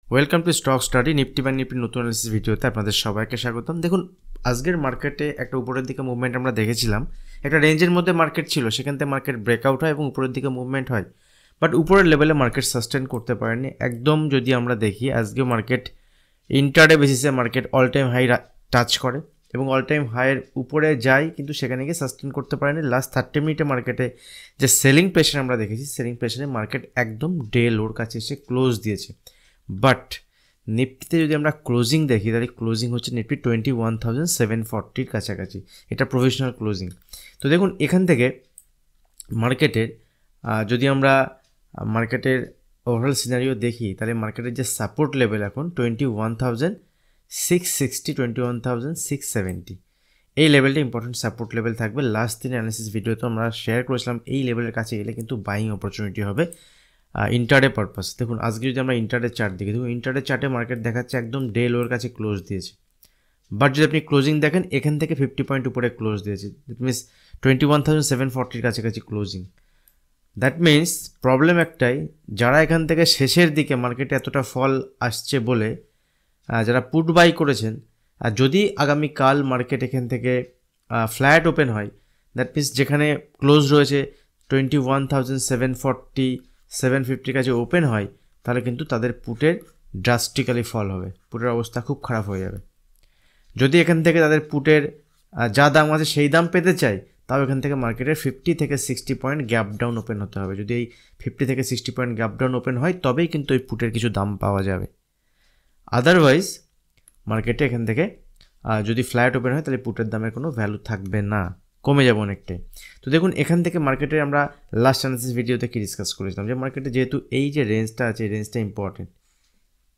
Welcome to stock study Nifty bank নিফটির নতুন analysis ভিডিওতে আপনাদের সবাইকে স্বাগতম। দেখুন, আজকের মার্কেটে একটা উপরের দিকে মুভমেন্ট আমরা দেখেছিলাম। একটা রেঞ্জের মধ্যে মার্কেট ছিল, সেখান থেকে মার্কেট ব্রেকআউট হয় এবং উপরের দিকে মুভমেন্ট হয়, বাট উপরের লেভেলে মার্কেট সাস্টেন করতে পারেনি একদম। যদি আমরা দেখি আজকে মার্কেট ইন্টারডে বেসিসে market all time high touch করে এবং অল টাইম হাইয়ের উপরে যায়, কিন্তু সেখানে গিয়ে সাস্টেন করতে পারেনি। লাস্ট 30 মিনিটে মার্কেটে যে সেলিং প্রেশার আমরা দেখেছি, সেলিং প্রেশারে মার্কেট একদম ডে লোর কাছে এসে ক্লোজ দিয়েছে। বাট নিফটিতে যদি আমরা ক্লোজিং দেখি, তাহলে ক্লোজিং হচ্ছে নিফটি 21,740 কাছাকাছি, এটা প্রফেশনাল ক্লোজিং। তো দেখুন, এখান থেকে মার্কেটের যদি আমরা মার্কেটের ওভারঅল সিনারিও দেখি, তাহলে মার্কেটের যে সাপোর্ট লেভেল এখন 21,660, 21,670, এই লেভেলটা ইম্পর্টেন্ট সাপোর্ট লেভেল থাকবে। লাস্ট দিন অ্যানালিসিস ভিডিওতে আমরা শেয়ার করেছিলাম এই লেভেলের কাছে গেলে কিন্তু বাইং অপরচুনিটি হবে ইন্টারডে পারপাস। দেখুন, আজকে যদি আমরা ইন্টারডে চার্ট দেখি, দেখুন ইন্টারডে চার্টে মার্কেট দেখাচ্ছে একদম ডে লোর কাছে ক্লোজ দিয়েছে। বাট যদি আপনি ক্লোজিং দেখেন, এখান থেকে 50 পয়েন্ট উপরে ক্লোজ দিয়েছে। দ্যাট মিনস 21,740 কাছাকাছি ক্লোজিং। দ্যাট মিনস প্রবলেম একটাই, যারা এখান থেকে শেষের দিকে মার্কেটে এতটা ফল আসছে বলে যারা পুট বাই করেছেন, আর যদি আগামীকাল মার্কেট এখান থেকে ফ্ল্যাট ওপেন হয়, দ্যাট মিনস যেখানে ক্লোজ রয়েছে 21,740, 750 কাছে ওপেন হয়, তাহলে কিন্তু তাদের পুটের ড্রাস্টিক্যালি ফল হবে, পুটের অবস্থা খুব খারাপ হয়ে যাবে। যদি এখান থেকে তাদের পুটের যা দাম আছে সেই দাম পেতে চায়, তাও এখান থেকে মার্কেটের 50 থেকে 60 পয়েন্ট গ্যাপ ডাউন ওপেন হতে হবে। যদি এই 50 থেকে 60 পয়েন্ট গ্যাপ ডাউন ওপেন হয়, তবেই কিন্তু এই পুটের কিছু দাম পাওয়া যাবে। আদারওয়াইজ মার্কেটে এখান থেকে যদি ফ্ল্যাট ওপেন হয়, তাহলে পুটের দামের কোনো ভ্যালু থাকবে না, কমে যাবে অনেকটাই। তো দেখুন, এখান থেকে মার্কেটে আমরা লাস্ট অ্যানালিসিস ভিডিওতে কি ডিসকাস করেছিলাম, যে মার্কেটে যেহেতু এই যে রেঞ্জটা আছে, এই রেঞ্জটা ইম্পর্টেন্ট।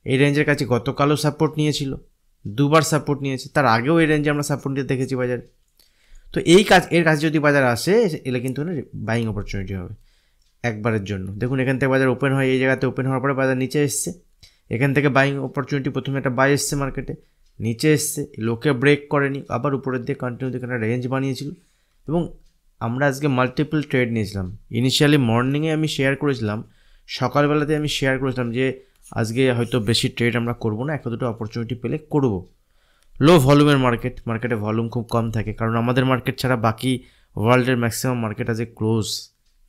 এই রেঞ্জের কাছে গতকালও সাপোর্ট নিয়েছিল, দুবার সাপোর্ট নিয়েছে, তার আগেও এই রেঞ্জে আমরা সাপোর্ট নিয়ে দেখেছি বাজারে। তো এর কাছে যদি বাজার আসে, এলে কিন্তু বাইং অপরচুনিটি হবে একবারের জন্য। দেখুন, এখান থেকে বাজার ওপেন হয়, এই জায়গাতে ওপেন হওয়ার পরে বাজার নিচে এসছে, এখান থেকে বাইং অপরচুনিটি, প্রথমে একটা বাই এসছে মার্কেটে, নিচে এসছে, লোকে ব্রেক করেনি, আবার উপরের দিকে কন্টিনিউ দিকে একটা রেঞ্জ বানিয়েছিল। এবং আমরা আজকে মাল্টিপল ট্রেড নিয়েছিলাম। ইনিশিয়ালি মর্নিংয়ে আমি শেয়ার করেছিলাম, সকালবেলাতে আমি শেয়ার করেছিলাম যে আজকে হয়তো বেশি ট্রেড আমরা করবো না, একটা দুটো অপরচুনিটি পেলে করব। লো ভলিউমের মার্কেটে ভলিউম খুব কম থাকে, কারণ আমাদের মার্কেট ছাড়া বাকি ওয়ার্ল্ডের ম্যাক্সিমাম মার্কেট আছে ক্লোজ।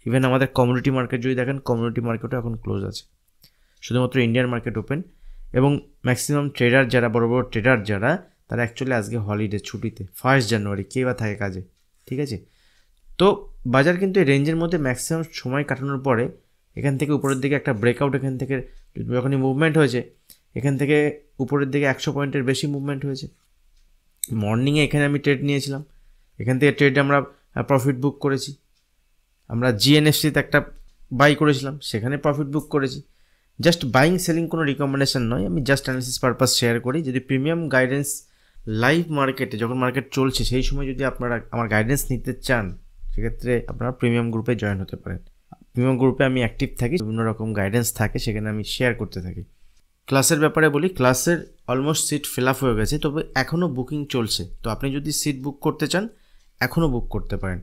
ইভেন আমাদের কমিউনিটি মার্কেট যদি দেখেন, কমিউনিটি মার্কেটও এখন ক্লোজ আছে, শুধুমাত্র ইন্ডিয়ান মার্কেট ওপেন। এবং ম্যাক্সিমাম ট্রেডার যারা, বড় বড় ট্রেডার যারা, তারা অ্যাকচুয়ালি আজকে হলিডে, ছুটিতে, 1 জানুয়ারি, কে বা থাকে কাজে, ঠিক আছে। তো বাজার কিন্তু এই রেঞ্জের মধ্যে ম্যাক্সিমাম সময় কাটানোর পরে এখান থেকে উপরের দিকে একটা ব্রেকআউট, এখান থেকে যখনই মুভমেন্ট হয়েছে, এখান থেকে উপরের দিকে 100 পয়েন্টের বেশি মুভমেন্ট হয়েছে। মর্নিংয়ে এখানে আমি ট্রেড নিয়েছিলাম, এখান থেকে ট্রেডে আমরা প্রফিট বুক করেছি। আমরা জিএনএফসিতে একটা বাই করেছিলাম, সেখানে প্রফিট বুক করেছি। জাস্ট বাইং সেলিং কোনো রিকমেন্ডেশন নয়, আমি জাস্ট অ্যানালিসিস পারপাস শেয়ার করি। যদি প্রিমিয়াম গাইডেন্স লাইভ মার্কেটে যখন মার্কেট চলছে, সেই সময় যদি আপনারা আমার গাইডেন্স নিতে চান, সেক্ষেত্রে আপনারা প্রিমিয়াম গ্রুপে জয়েন হতে পারেন। প্রিমিয়াম গ্রুপে আমি অ্যাক্টিভ থাকি, বিভিন্ন রকম গাইডেন্স থাকে, সেখানে আমি শেয়ার করতে থাকি। ক্লাসের ব্যাপারে বলি, ক্লাসের অলমোস্ট সিট ফিল আপ হয়ে গেছে, তবে এখনও বুকিং চলছে। তো আপনি যদি সিট বুক করতে চান, এখনও বুক করতে পারেন।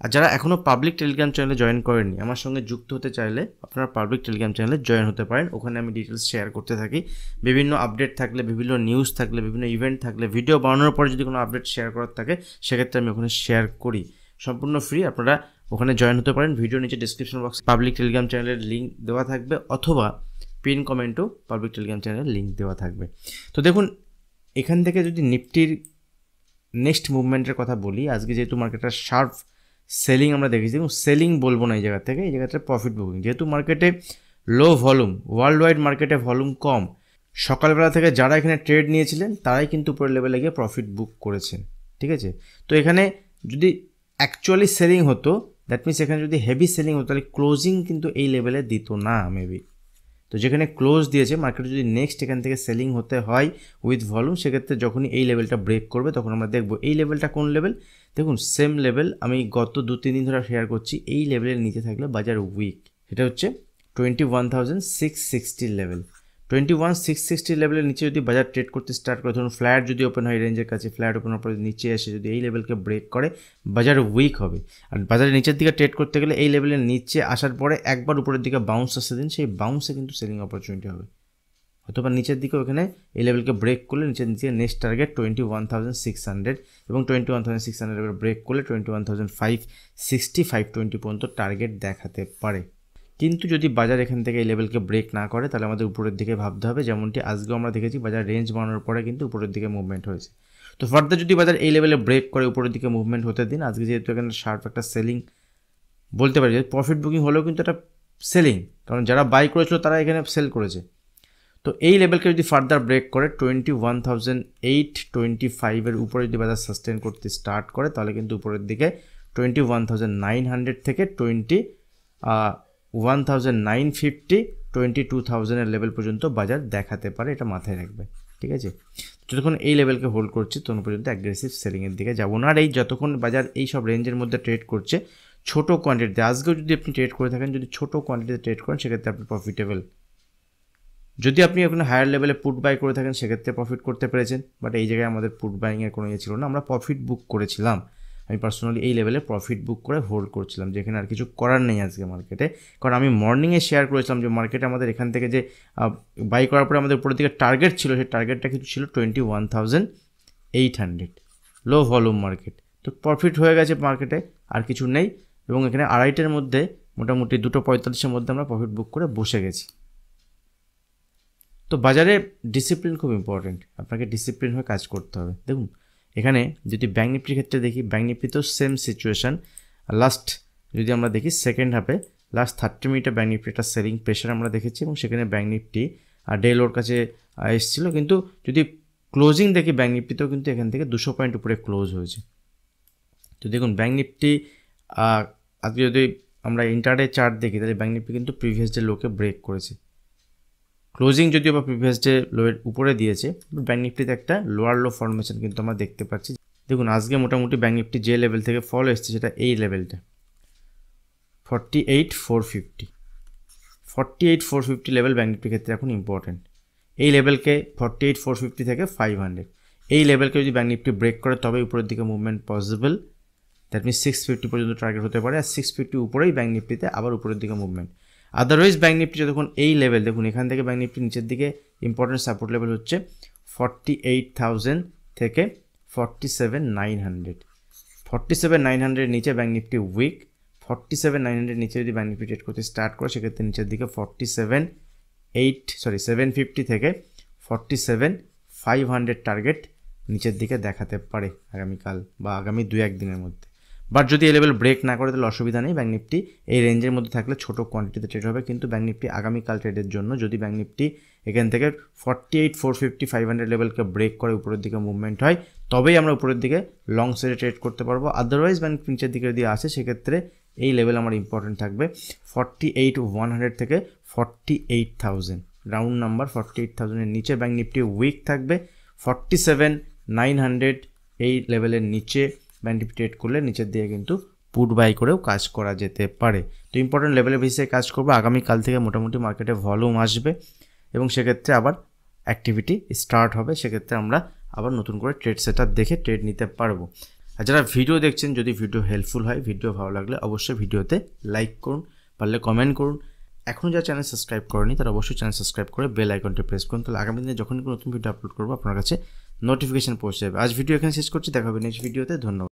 আর যারা এখনও পাবলিক টেলিগ্রাম চ্যানেলে জয়েন করেননি, আমার সঙ্গে যুক্ত হতে চাইলে আপনারা পাবলিক টেলিগ্রাম চ্যানেলে জয়েন হতে পারেন। ওখানে আমি ডিটেলস শেয়ার করতে থাকি, বিভিন্ন আপডেট থাকলে, বিভিন্ন নিউজ থাকলে, বিভিন্ন ইভেন্ট থাকলে, ভিডিও বানানোর পরে যদি কোনো আপডেট শেয়ার করার থাকে, সেক্ষেত্রে আমি ওখানে শেয়ার করি, সম্পূর্ণ ফ্রি। আপনারা ওখানে জয়েন হতে পারেন। ভিডিও নিচে ডিসক্রিপশন বক্সে পাবলিক টেলিগ্রাম চ্যানেলের লিঙ্ক দেওয়া থাকবে, অথবা পিন কমেন্টও পাবলিক টেলিগ্রাম চ্যানেলের লিঙ্ক দেওয়া থাকবে। তো দেখুন, এখান থেকে যদি নিফটির নেক্সট মুভমেন্টের কথা বলি, আজকে যেহেতু মার্কেটটা শার্প সেলিং আমরা দেখেছি, এবং সেলিং বলবো না এই জায়গা থেকে, এই জায়গাটা প্রফিট বুকিং। যেহেতু মার্কেটে লো ভলিউম, ওয়ার্ল্ড ওয়াইড মার্কেটে ভলিউম কম, সকালবেলা থেকে যারা এখানে ট্রেড নিয়েছিলেন, তারাই কিন্তু উপরের লেভেলে গিয়ে প্রফিট বুক করেছেন, ঠিক আছে। তো এখানে যদি অ্যাকচুয়ালি সেলিং হতো, দ্যাট মিনস এখানে যদি হেভি সেলিং হতো, তাহলে ক্লোজিং কিন্তু এই লেভেলে দিত না মেবি। তো যেখানে ক্লোজ দিয়েছে, মার্কেটে যদি নেক্সট এখান থেকে সেলিং হতে হয় উইথ ভলিউম, সেক্ষেত্রে যখনই এই লেভেলটা ব্রেক করবে, তখন আমরা দেখব এই লেভেলটা কোন লেভেল। দেখুন, সেম লেভেল আমি গত 2-3 দিন ধরে শেয়ার করছি, এই লেভেলের নিচে থাকলে বাজার উইক। সেটা হচ্ছে 21,660 লেভেল। 21,660 লেভেলের নিচে যদি বাজার ট্রেড করতে স্টার্ট করে, ধরুন ফ্ল্যাট যদি ওপেন হয় রেঞ্জের কাছে, ফ্ল্যাট ওপেন হওয়ার পরে নিচে এসে যদি এই লেভেলকে ব্রেক করে, বাজার উইক হবে। আর বাজারের নিচের দিকে ট্রেড করতে গেলে এই লেভেলের নিচে আসার পরে একবার উপরের দিকে বাউন্স আসতে দিন, সেই বাউন্সে কিন্তু সেলিং অপরচুনিটি হবে। অথবা নিচের দিকে ওখানে এই লেভেলকে ব্রেক করলে নিচের দিকে নেক্সট টার্গেট 21,600 এবং 21,600 ব্রেক করলে 21,560 520 পর্যন্ত টার্গেট দেখাতে পারে। কিন্তু যদি বাজার এখান থেকে এই লেভেলকে ব্রেক না করে তাহলে আমাদের উপরের দিকে ভাবতে হবে, যেমনটি আজকেও আমরা দেখেছি বাজার রেঞ্জ বানানোর পরে কিন্তু উপরের দিকে মুভমেন্ট হয়েছে। তো ফার্দার যদি বাজার এই লেভেলে ব্রেক করে উপরের দিকে মুভমেন্ট হতে দিন। আজকে যেহেতু এখানে শার্প একটা সেলিং বলতে পারি, প্রফিট বুকিং হলেও কিন্তু এটা সেলিং, কারণ যারা বাই করেছিল তারা এখানে সেল করেছে। তো এই লেভেলকে যদি ফার্দার ব্রেক করে 21,825 উপরে যদি বাজার সাস্টেন করতে স্টার্ট করে তাহলে কিন্তু উপরের দিকে 21,900 থেকে 21,950 22,000 লেভেল পর্যন্ত বাজার দেখাতে পারে, এটা মাথায় রাখবে। ঠিক আছে, যতক্ষণ এই লেভেলকে হোল্ড করছি তখন পর্যন্ত অ্যাগ্রেসিভ সেলিংয়ের দিকে যাবো না। আর এই যতক্ষণ বাজার এই সব রেঞ্জের মধ্যে ট্রেড করছে ছোটো কোয়ান্টিটিতে, আজকেও যদি আপনি ট্রেড করে থাকেন, যদি ছোটো কোয়ান্টিটিতে ট্রেড করেন সেক্ষেত্রে আপনি প্রফিটেবল। যদি আপনি এখন হায়ার লেভেলে পুট বাই করে থাকেন সেক্ষেত্রে প্রফিট করতে পেরেছেন, বাট এই জায়গায় আমাদের পুট বাইংয়ের কোনো ইয়ে ছিল না, আমরা প্রফিট বুক করেছিলাম। আমি পার্সোনালি এই লেভেলে প্রফিট বুক করে হোল্ড করছিলাম, যেখানে আর কিছু করার নেই আজকে মার্কেটে। কারণ আমি মর্নিংয়ে শেয়ার করেছিলাম যে মার্কেটে আমাদের এখান থেকে যে বাই করার পরে আমাদের উপরের দিকে টার্গেট ছিল, সেই টার্গেটটা কিন্তু ছিল 21,800, লো ভলিউম মার্কেট। তো প্রফিট হয়ে গেছে মার্কেটে, আর কিছু নেই। এবং এখানে 2:30-এর মধ্যে মোটামুটি 2:45-এর মধ্যে আমরা প্রফিট বুক করে বসে গেছি। তো বাজারে ডিসিপ্লিন খুব ইম্পর্টেন্ট, আপনাকে ডিসিপ্লিন হয়ে কাজ করতে হবে। দেখুন এখানে যদি ব্যাঙ্ক নিফটির ক্ষেত্রে দেখি, ব্যাঙ্ক নিফটিতেও সেম সিচুয়েশান। লাস্ট যদি আমরা দেখি সেকেন্ড হাফে লাস্ট 30 মিনিটে ব্যাঙ্ক নিফটি একটা সেলিং প্রেশার আমরা দেখেছি এবং সেখানে ব্যাঙ্ক নিফটি ডে লোর কাছে এসেছিলো। কিন্তু যদি ক্লোজিং দেখি ব্যাঙ্ক নিফটিতেও কিন্তু এখান থেকে 200 পয়েন্ট উপরে ক্লোজ হয়েছে। তো দেখুন ব্যাঙ্ক নিফটি আজকে যদি আমরা ইন্টারডে চার্ট দেখি তাহলে ব্যাঙ্ক নিফটি কিন্তু প্রিভিয়াস ডে লোকে ব্রেক করেছে। ক্লোজিং যদিও বা প্রিভিয়াস ডে লোয়ের উপরে দিয়েছে, ব্যাঙ্ক নিফটিতে একটা লোয়ার লো ফর্মেশন কিন্তু আমরা দেখতে পাচ্ছি। দেখুন আজকে মোটামুটি ব্যাঙ্ক নিফটি যে লেভেল থেকে ফল এসছে সেটা এই লেভেলটা 48,450 লেভেল ব্যাঙ্ক নিফটির ক্ষেত্রে এখন ইম্পর্টেন্ট। এই লেভেলকে 48,450 থেকে 500, এই লেভেলকে যদি ব্যাঙ্ক নিফটি ব্রেক করে তবে উপরের দিকে মুভমেন্ট পসিবল। দ্যাট মিনস 650 পর্যন্ত টার্গেট হতে পারে, আর 650 উপরেই ব্যাঙ্ক নিফটিতে আবার উপরের দিকে মুভমেন্ট। আদারওয়াইজ ব্যাঙ্ক নিফটি যতক্ষণ এই লেভেল, দেখুন এখান থেকে ব্যাঙ্ক নিফটি নিচের দিকে ইম্পর্টেন্ট সাপোর্ট লেভেল হচ্ছে 48,000 থেকে 47,900। 47,900 নিচে ব্যাঙ্ক নিফটি উইক। 47,900 নিচে যদি ব্যাঙ্ক নিফটি ট্রেড করতে স্টার্ট করে সেক্ষেত্রে নিচের দিকে 750 থেকে 47,500 টার্গেট নিচের দিকে দেখাতে পারে আগামীকাল বা আগামী 2-1 দিনের মধ্যে। বাট যদি এই লেভেল ব্রেক না করে তাহলে অসুবিধা নেই, ব্যাঙ্ক নিফটি এই রেঞ্জের মধ্যে থাকলে ছোটো কোয়ান্টিটিতে ট্রেড হবে। কিন্তু ব্যাঙ্ক নিফটি আগামীকাল ট্রেডের জন্য যদি ব্যাঙ্ক নিফটি এখান থেকে 48,450 500 লেভেলকে ব্রেক করে উপরের দিকে মুভমেন্ট হয় তবেই আমরা উপরের দিকে লং সাইডে ট্রেড করতে পারবো। আদারওয়াইজ ব্যাঙ্ক নিচের দিকে যদি আসে সেক্ষেত্রে এই লেভেল আমার ইম্পর্টেন্ট থাকবে 48,100 থেকে 48,000, রাউন্ড নাম্বার 48,000-এর নিচে ব্যাঙ্ক নিফটি উইক থাকবে। 47,900 এই লেভেলের নিচে ব্যাঙ্ক নিফটি ট্রেড করলে নিচের দিকে কিন্তু পুট বাই করেও কাজ করা যেতে পারে। তো ইম্পর্টেন্ট লেভেলের বেসিসে কাজ করবো। আগামীকাল থেকে মোটামুটি মার্কেটে ভলিউম আসবে এবং সেক্ষেত্রে আবার অ্যাক্টিভিটি স্টার্ট হবে, সেক্ষেত্রে আমরা আবার নতুন করে ট্রেড সেটআপ দেখে ট্রেড নিতে পারবো। আর যারা ভিডিও দেখছেন, যদি ভিডিও হেল্পফুল হয়, ভিডিও ভালো লাগলে অবশ্যই ভিডিওতে লাইক করুন, পারলে কমেন্ট করুন। এখনও যারা চ্যানেল সাবস্ক্রাইব করেনি তারা অবশ্যই চ্যানেল সাবস্ক্রাইব করে বেল আইকনটি প্রেস করুন, তাহলে আগামী দিনে যখন কোনো নতুন ভিডিও আপলোড করবো আপনার কাছে নোটিফিকেশন পৌঁছে যাবে। আজ ভিডিও এখানে শেষ করছি, দেখা হবে নেক্সট ভিডিওতে। ধন্যবাদ।